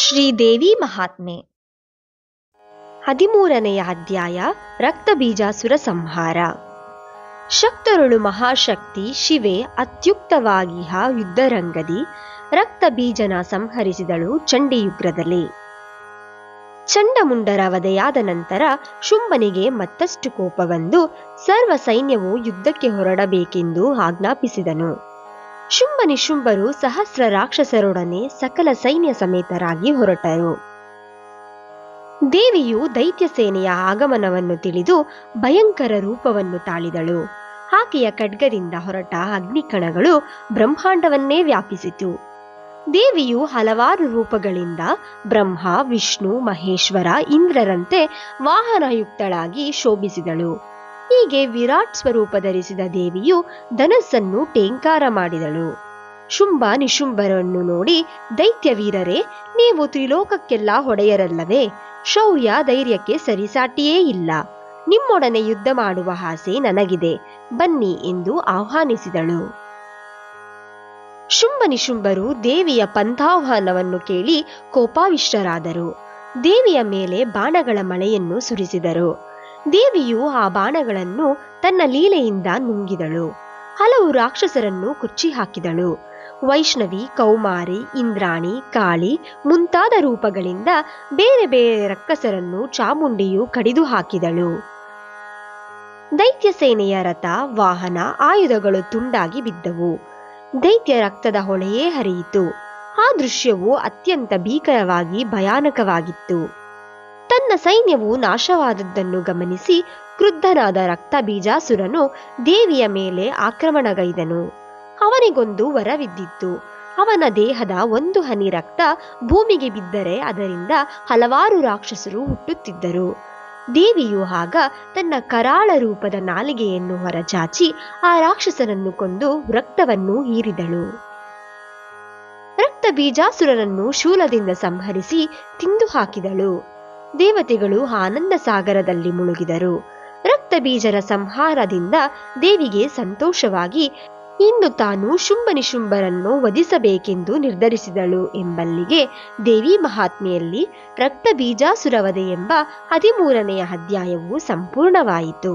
ಶ್ರೀದೇವಿ ಮಹಾತ್ಮೆ 13ನೆಯ ಅಧ್ಯಾಯ ರಕ್ತಬೀಜಾಸುರ ಸಂಹಾರ. ಶಕ್ತರುಳು ಮಹಾಶಕ್ತಿ ಶಿವೆ ಅತ್ಯುಕ್ತವಾಗಿಹ ಯುದ್ಧರಂಗದಿ ರಕ್ತಬೀಜನ ಸಂಹರಿಸಿದಳು ಚಂಡಿಯುಗ್ರದಲ್ಲಿ. ಚಂಡಮುಂಡರ ವಧೆಯಾದ ನಂತರ ಶುಂಭನಿಗೆ ಮತ್ತಷ್ಟು ಕೋಪ ಬಂದು ಸರ್ವ ಸೈನ್ಯವು ಯುದ್ಧಕ್ಕೆ ಹೊರಡಬೇಕೆಂದು ಆಜ್ಞಾಪಿಸಿದನು. ಶುಂಭ ನಿಶುಂಭರು ಸಹಸ್ರ ರಾಕ್ಷಸರೊಡನೆ ಸಕಲ ಸೈನ್ಯ ಸಮೇತರಾಗಿ ಹೊರಟರು. ದೇವಿಯು ದೈತ್ಯ ಸೇನೆಯ ಆಗಮನವನ್ನು ತಿಳಿದು ಭಯಂಕರ ರೂಪವನ್ನು ತಾಳಿದಳು. ಆಕೆಯ ಖಡ್ಗದಿಂದ ಹೊರಟ ಅಗ್ನಿಕಣಗಳು ಬ್ರಹ್ಮಾಂಡವನ್ನೇ ವ್ಯಾಪಿಸಿತು. ದೇವಿಯು ಹಲವಾರು ರೂಪಗಳಿಂದ ಬ್ರಹ್ಮ, ವಿಷ್ಣು, ಮಹೇಶ್ವರ, ಇಂದ್ರರಂತೆ ವಾಹನಯುಕ್ತಳಾಗಿ ಶೋಭಿಸಿದಳು. ಹೀಗೆ ವಿರಾಟ್ ಸ್ವರೂಪ ಧರಿಸಿದ ದೇವಿಯು ಧನಸ್ಸನ್ನು ಟೇಂಕಾರ ಮಾಡಿದಳು. ಶುಂಭ ನಿಶುಂಭರನ್ನು ನೋಡಿ, ದೈತ್ಯ ವೀರರೇ, ನೀವು ತ್ರಿಲೋಕಕ್ಕೆಲ್ಲ ಹೊಡೆಯರಲ್ಲವೇ? ಶೌರ್ಯ ಧೈರ್ಯಕ್ಕೆ ಸರಿಸಾಟಿಯೇ ಇಲ್ಲ. ನಿಮ್ಮೊಡನೆ ಯುದ್ಧ ಮಾಡುವ ಆಸೆ ನನಗಿದೆ, ಬನ್ನಿ ಎಂದು ಆಹ್ವಾನಿಸಿದಳು. ಶುಂಭ ನಿಶುಂಭರು ದೇವಿಯ ಪಂಥಾಹ್ವಾನವನ್ನು ಕೇಳಿ ಕೋಪಾವಿಷ್ಟರಾದರು. ದೇವಿಯ ಮೇಲೆ ಬಾಣಗಳ ಮಳೆಯನ್ನು ಸುರಿಸಿದರು. ದೇವಿಯು ಆ ಬಾಣಗಳನ್ನು ತನ್ನ ಲೀಲೆಯಿಂದ ನುಂಗಿದಳು. ಹಲವು ರಾಕ್ಷಸರನ್ನು ಕೊಚ್ಚಿ ಹಾಕಿದಳು. ವೈಷ್ಣವಿ, ಕೌಮಾರಿ, ಇಂದ್ರಾಣಿ, ಕಾಳಿ ಮುಂತಾದ ರೂಪಗಳಿಂದ ಬೇರೆ ಬೇರೆ ರಕ್ಕಸರನ್ನು ಚಾಮುಂಡಿಯು ಕಡಿದು ಹಾಕಿದಳು. ದೈತ್ಯ ಸೇನೆಯ ರಥ, ವಾಹನ, ಆಯುಧಗಳು ತುಂಡಾಗಿ ಬಿದ್ದವು. ದೈತ್ಯ ರಕ್ತದ ಹೊಳೆಯೇ ಹರಿಯಿತು. ಆ ದೃಶ್ಯವು ಅತ್ಯಂತ ಭೀಕರವಾಗಿ ಭಯಾನಕವಾಗಿತ್ತು. ತನ್ನ ಸೈನ್ಯವು ನಾಶವಾದದ್ದನ್ನು ಗಮನಿಸಿ ಕ್ರುದ್ಧನಾದ ರಕ್ತಬೀಜಾಸುರನು ದೇವಿಯ ಮೇಲೆ ಆಕ್ರಮಣಗೈದನು. ಅವನಿಗೊಂದು ವರವಿದ್ದಿತ್ತು. ಅವನ ದೇಹದ ಒಂದು ಹನಿ ರಕ್ತ ಭೂಮಿಗೆ ಬಿದ್ದರೆ ಅದರಿಂದ ಹಲವಾರು ರಾಕ್ಷಸರು ಹುಟ್ಟುತ್ತಿದ್ದರು. ದೇವಿಯು ಆಗ ತನ್ನ ಕರಾಳ ರೂಪದ ನಾಲಿಗೆಯನ್ನು ಹೊರಚಾಚಿ ಆ ರಾಕ್ಷಸನನ್ನು ಕೊಂದು ರಕ್ತವನ್ನು ಹೀರಿದಳು. ರಕ್ತಬೀಜಾಸುರನನ್ನು ಶೂಲದಿಂದ ಸಂಹರಿಸಿ ತಿಂದು ಹಾಕಿದಳು. ದೇವತೆಗಳು ಆನಂದ ಸಾಗರದಲ್ಲಿ ಮುಳುಗಿದರು. ರಕ್ತಬೀಜನ ಸಂಹಾರದಿಂದ ದೇವಿಗೆ ಸಂತೋಷವಾಗಿ ಇನ್ನು ತಾನು ಶುಂಭ ನಿಶುಂಭರನ್ನು ವಧಿಸಬೇಕೆಂದು ನಿರ್ಧರಿಸಿದಳು ಎಂಬಲ್ಲಿಗೆ ದೇವಿ ಮಹಾತ್ಮೆಯಲ್ಲಿ ರಕ್ತಬೀಜಾಸುರ ವಧೆ ಎಂಬ 13ನೆಯ ಅಧ್ಯಾಯವು ಸಂಪೂರ್ಣವಾಯಿತು.